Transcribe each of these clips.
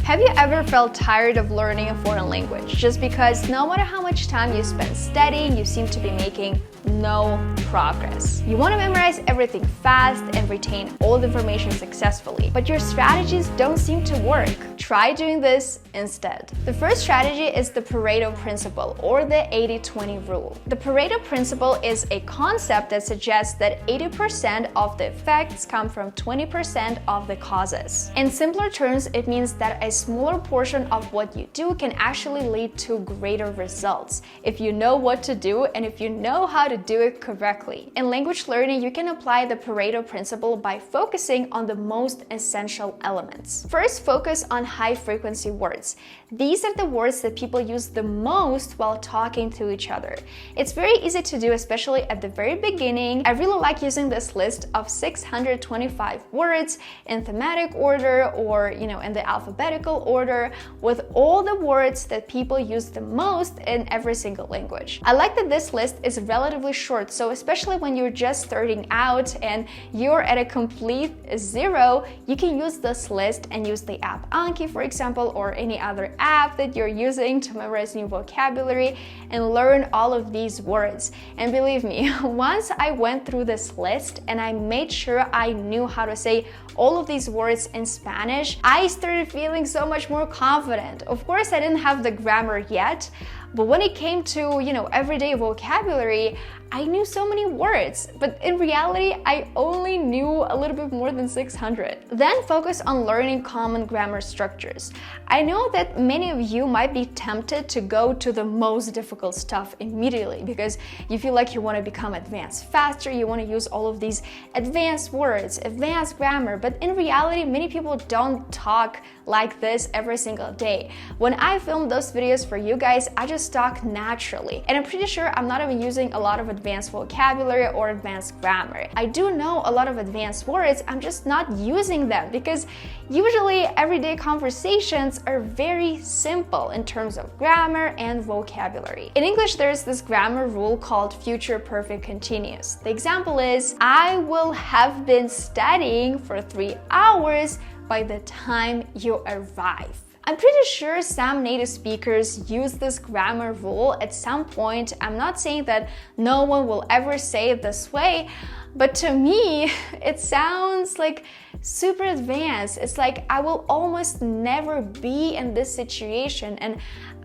Have you ever felt tired of learning a foreign language just because no matter how much time you spend studying, you seem to be making no progress? You want to memorize everything fast and retain all the information successfully, but your strategies don't seem to work. Try doing this instead. The first strategy is the Pareto Principle, or the 80-20 rule. The Pareto Principle is a concept that suggests that 80% of the effects come from 20% of the causes. In simpler terms, it means that a smaller portion of what you do can actually lead to greater results if you know what to do and if you know how to do it correctly. In language learning, you can apply the Pareto Principle by focusing on the most essential elements. First, focus on high-frequency words. These are the words that people use the most while talking to each other. It's very easy to do, especially at the very beginning. I really like using this list of 625 words in thematic order or, in the alphabetical order with all the words that people use the most in every single language. I like that this list is relatively short, so especially when you're just starting out and you're at a complete zero, you can use this list and use the app Anki, for example, or any other app that you're using to memorize new vocabulary and learn all of these words. And believe me, once I went through this list and I made sure I knew how to say all of these words in Spanish, I started feeling so much more confident. Of course, I didn't have the grammar yet, but when it came to, everyday vocabulary, I knew so many words, but in reality, I only knew a little bit more than 600. Then focus on learning common grammar structures. I know that many of you might be tempted to go to the most difficult stuff immediately because you feel like you want to become advanced faster, you want to use all of these advanced words, advanced grammar, but in reality, many people don't talk like this every single day. When I film those videos for you guys, I just talk naturally, and I'm pretty sure I'm not even using a lot of advanced vocabulary or advanced grammar. I do know a lot of advanced words, I'm just not using them because usually everyday conversations are very simple in terms of grammar and vocabulary. In English, there's this grammar rule called future perfect continuous. The example is, I will have been studying for 3 hours by the time you arrive. I'm pretty sure some native speakers use this grammar rule at some point. I'm not saying that no one will ever say it this way, but to me, it sounds like super advanced. It's like I will almost never be in this situation, and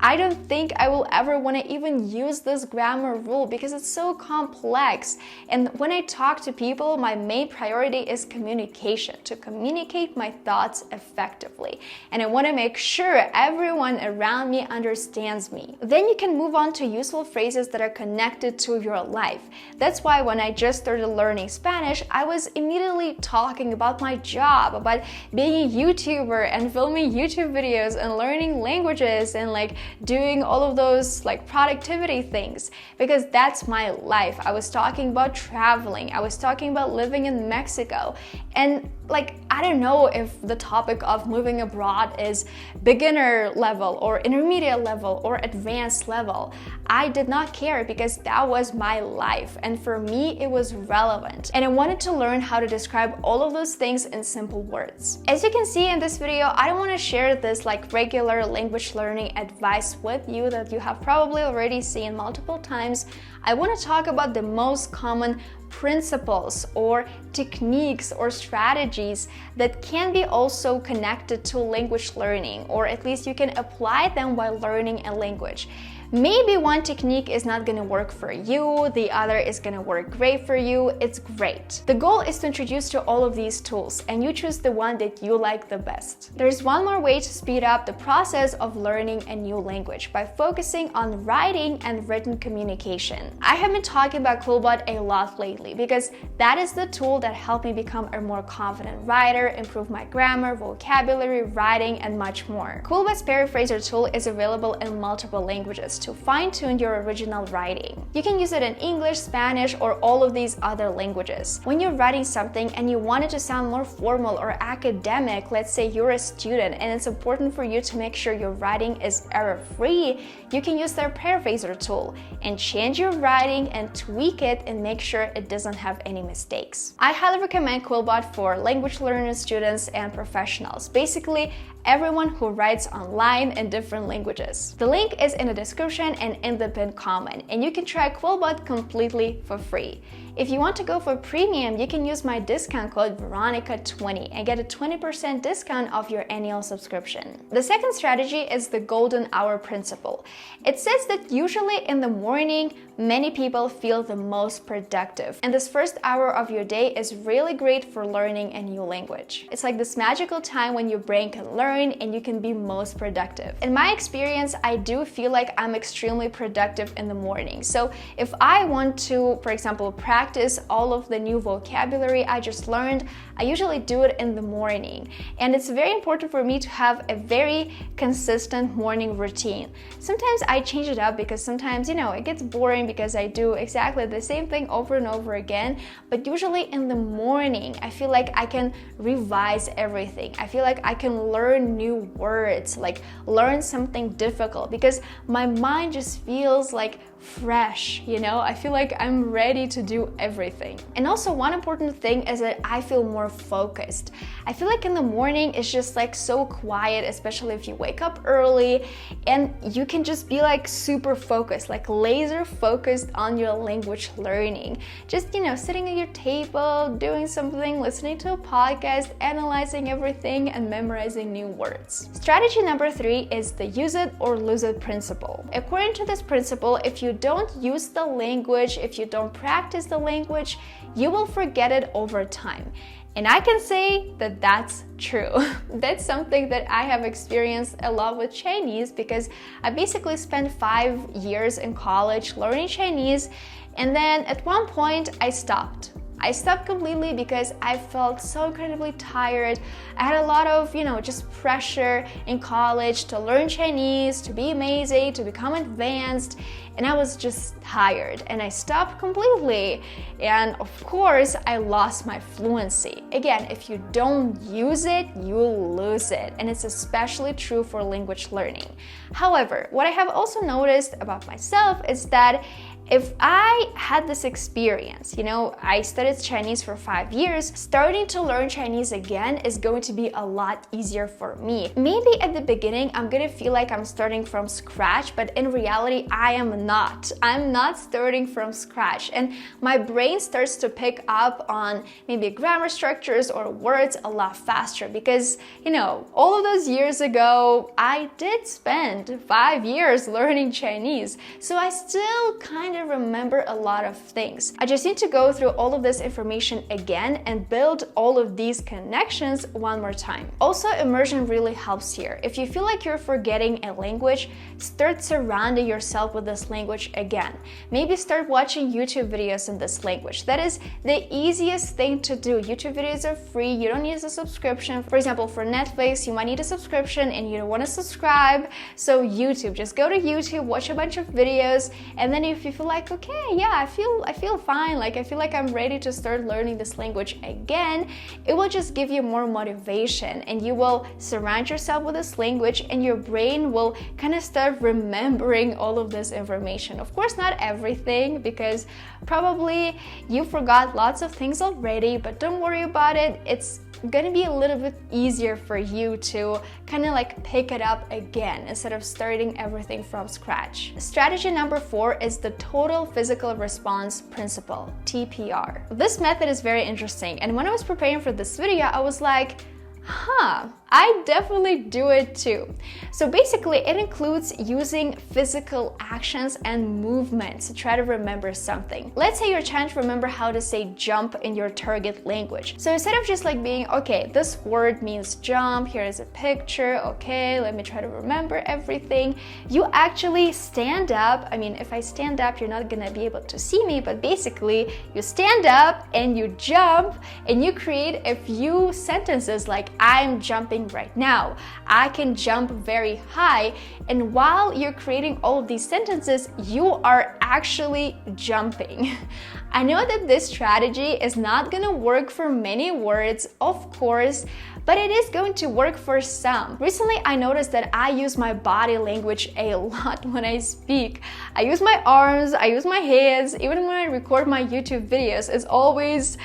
I don't think I will ever want to even use this grammar rule because it's so complex. And when I talk to people, my main priority is communication, to communicate my thoughts effectively. And I want to make sure everyone around me understands me. Then you can move on to useful phrases that are connected to your life. That's why when I just started learning Spanish, I was immediately talking about my job, about being a YouTuber and filming YouTube videos and learning languages and doing all of those productivity things, because that's my life. I was talking about traveling, I was talking about living in Mexico, and I don't know if the topic of moving abroad is beginner level or intermediate level or advanced level. I did not care because that was my life, and for me it was relevant, and I wanted to learn how to describe all of those things in simple words. As you can see in this video, I don't want to share this regular language learning advice with you that you have probably already seen multiple times. I want to talk about the most common principles or techniques or strategies that can be also connected to language learning, or at least you can apply them while learning a language. Maybe one technique is not going to work for you, the other is going to work great for you. It's great. The goal is to introduce you to all of these tools, and you choose the one that you like the best. There's one more way to speed up the process of learning a new language by focusing on writing and written communication. I have been talking about QuillBot a lot lately because that is the tool that helped me become a more confident writer, improve my grammar, vocabulary, writing, and much more. QuillBot's paraphraser tool is available in multiple languages to fine-tune your original writing. You can use it in English, Spanish, or all of these other languages. When you're writing something and you want it to sound more formal or academic, let's say you're a student and it's important for you to make sure your writing is error-free, you can use their paraphraser tool and change your writing and tweak it and make sure it doesn't have any mistakes. I highly recommend QuillBot for language learners, students, and professionals. Basically, everyone who writes online in different languages. The link is in the description and in the pinned comment, and you can try QuillBot completely for free. If you want to go for premium, you can use my discount code Veronika20 and get a 20% discount off your annual subscription. The second strategy is the golden hour principle. It says that usually in the morning, many people feel the most productive, and this first hour of your day is really great for learning a new language. It's like this magical time when your brain can learn and you can be most productive. In my experience, I do feel like I'm extremely productive in the morning. So if I want to, for example, practice all of the new vocabulary I just learned, I usually do it in the morning. And it's very important for me to have a very consistent morning routine. Sometimes I change it up because sometimes, it gets boring because I do exactly the same thing over and over again. But usually in the morning, I feel like I can revise everything. I feel like I can learn new words, like learn something difficult, because my mind just feels like fresh, I feel like I'm ready to do everything. And also one important thing is that I feel more focused. I feel like in the morning it's just like so quiet, especially if you wake up early, and you can just be like super focused, like laser focused on your language learning. Just, sitting at your table, doing something, listening to a podcast, analyzing everything and memorizing new words. Strategy number 3 is the use it or lose it principle. According to this principle, if you don't use the language, if you don't practice the language, you will forget it over time. And I can say that that's true. That's something that I have experienced a lot with Chinese, because I basically spent 5 years in college learning Chinese, and then at one point I stopped. I stopped completely because I felt so incredibly tired. I had a lot of, just pressure in college to learn Chinese, to be amazing, to become advanced, and I was just tired and I stopped completely. And of course, I lost my fluency. Again, if you don't use it, you'll lose it. And it's especially true for language learning. However, what I have also noticed about myself is that if I had this experience, I studied Chinese for 5 years, starting to learn Chinese again is going to be a lot easier for me. Maybe at the beginning, I'm gonna feel like I'm starting from scratch, but in reality, I am not. I'm not starting from scratch. And my brain starts to pick up on maybe grammar structures or words a lot faster because, all of those years ago, I did spend 5 years learning Chinese. So I still kind of remember a lot of things. I just need to go through all of this information again and build all of these connections one more time. Also, immersion really helps here. If you feel like you're forgetting a language, start surrounding yourself with this language again. Maybe start watching YouTube videos in this language. That is the easiest thing to do. YouTube videos are free. You don't need a subscription. For example, for Netflix, you might need a subscription and you don't want to subscribe. So YouTube, just go to YouTube, watch a bunch of videos, and then if you feel like, okay, yeah, I feel fine, like I feel like I'm ready to start learning this language again, it will just give you more motivation and you will surround yourself with this language and your brain will kind of start remembering all of this information. Of course, not everything, because probably you forgot lots of things already, but don't worry about it. It's gonna be a little bit easier for you to kind of like pick it up again instead of starting everything from scratch. Strategy number 4 is the total physical response principle, TPR. This method is very interesting, and when I was preparing for this video, I was like, I definitely do it too. So basically, it includes using physical actions and movements to try to remember something. Let's say you're trying to remember how to say jump in your target language. So instead of just like being, okay, this word means jump, here is a picture, okay, let me try to remember everything, you actually stand up. I mean, if I stand up, you're not gonna be able to see me, but basically you stand up and you jump and you create a few sentences like, I'm jumping right now, I can jump very high, and while you're creating all of these sentences, you are actually jumping. I know that this strategy is not gonna work for many words, of course, but it is going to work for some. Recently, I noticed that I use my body language a lot when I speak. I use my arms, I use my hands, even when I record my YouTube videos, it's always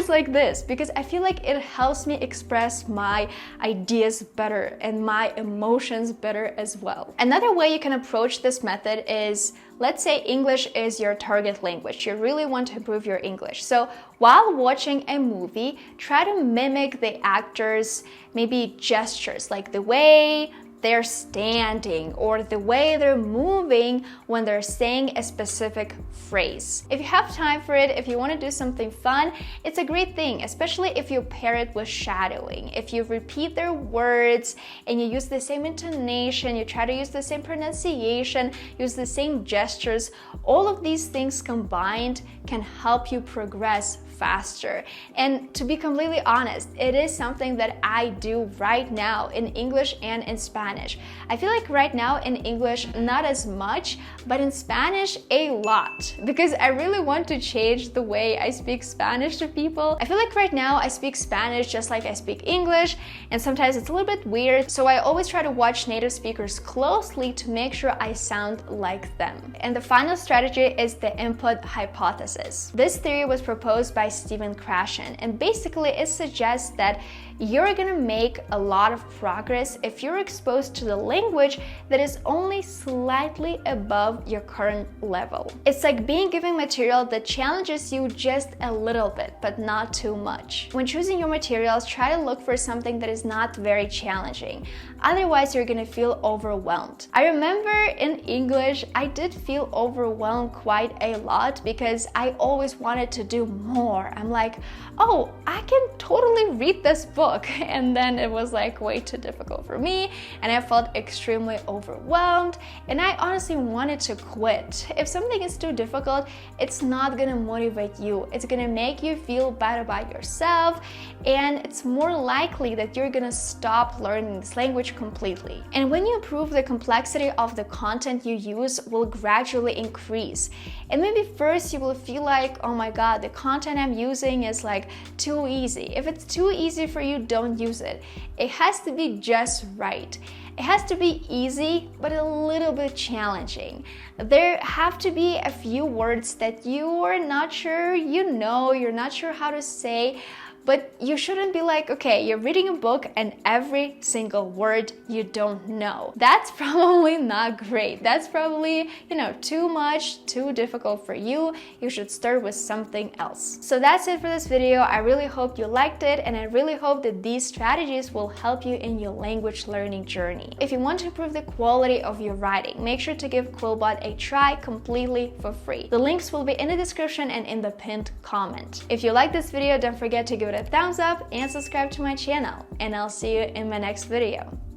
like this, because I feel like it helps me express my ideas better and my emotions better as well. Another way you can approach this method is, let's say English is your target language. You really want to improve your English. So while watching a movie, try to mimic the actors' maybe gestures, like the way they're standing or the way they're moving when they're saying a specific phrase. If you have time for it, if you want to do something fun, it's a great thing, especially if you pair it with shadowing. If you repeat their words and you use the same intonation, you try to use the same pronunciation, use the same gestures, all of these things combined can help you progress faster. And to be completely honest, it is something that I do right now in English and in Spanish. I feel like right now in English, not as much, but in Spanish, a lot, because I really want to change the way I speak Spanish to people. I feel like right now I speak Spanish just like I speak English, and sometimes it's a little bit weird, so I always try to watch native speakers closely to make sure I sound like them. And the final strategy is the input hypothesis. This theory was proposed by Stephen Krashen, and basically it suggests that you're gonna make a lot of progress if you're exposed to the language that is only slightly above your current level. It's like being given material that challenges you just a little bit, but not too much. When choosing your materials, try to look for something that is not very challenging. Otherwise, you're gonna feel overwhelmed. I remember in English, I did feel overwhelmed quite a lot because I always wanted to do more. I'm like, oh, I can totally read this book. And then it was like way too difficult for me, and I felt extremely overwhelmed, and I honestly wanted to quit. If something is too difficult, it's not gonna motivate you. It's gonna make you feel bad about yourself, and it's more likely that you're gonna stop learning this language completely. And when you improve, the complexity of the content you use will gradually increase. And maybe first you will feel like, oh my god, the content I'm using is like too easy. If it's too easy for you, don't use it. It has to be just right. It has to be easy, but a little bit challenging. There have to be a few words that you are not sure you're not sure how to say, but you shouldn't be like, okay, you're reading a book and every single word you don't know. That's probably not great. That's probably, too much, too difficult for you. You should start with something else. So that's it for this video. I really hope you liked it, and I really hope that these strategies will help you in your language learning journey. If you want to improve the quality of your writing, make sure to give QuillBot a try completely for free. The links will be in the description and in the pinned comment. If you like this video, don't forget to give it a thumbs up and subscribe to my channel, and I'll see you in my next video.